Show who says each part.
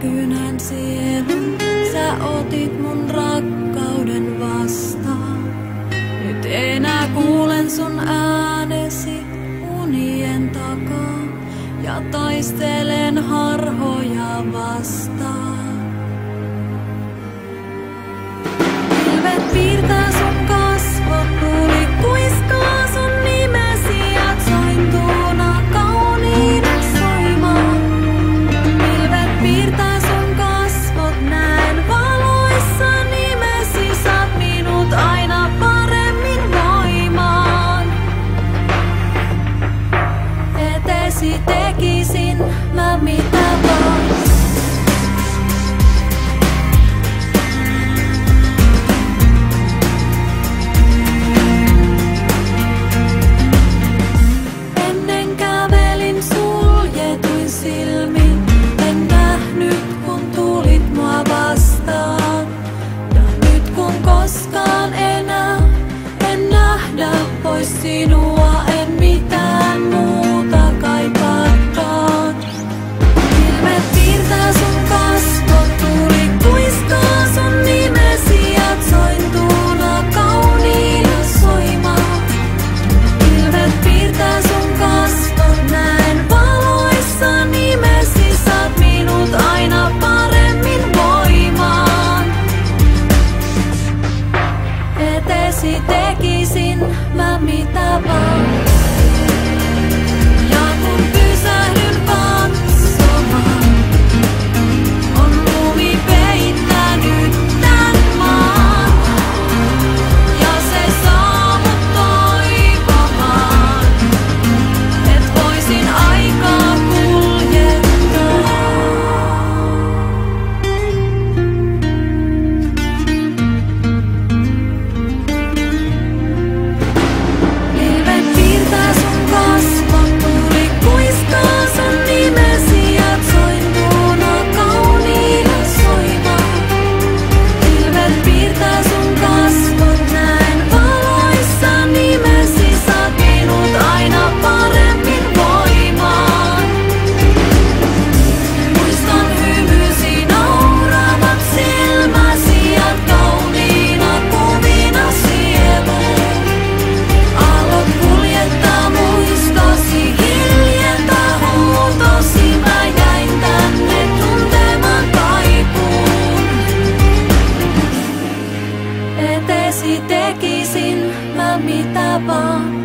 Speaker 1: kynän sielun, sä otit mun rakkauden vastaan. Nyt enää kuulen sun äänesi unien takaa ja taistelen harhoja vastaan. Pilvet piirtää sun kasvot, tuuli kuiskaa sun nimesi ja sointuuna kauniina soimaan. Pilvet piirtää sun kasvot, näen valoissa nimesi, saat minut aina paremmin voimaan. Eteesi tekisin mä mitä vaan. Sinua en mitään muuta kaipaakaan. Pilvet piirtää sun kasvot, tuuli kuiskaa sun nimesi ja sointuuna kauniina soimaan. Pilvet piirtää sun kasvot, näen valoissa nimesi, saat minut aina paremmin voimaan. Eteesi tekisin mä mitä vaan. Ja kun pysähdyn katsomaan, on lumi peittänyt tän maan. Ja se saa mut toivomaan, et voisin aikaa kuljettaa. Eteesi tekisin mä mitä vaan.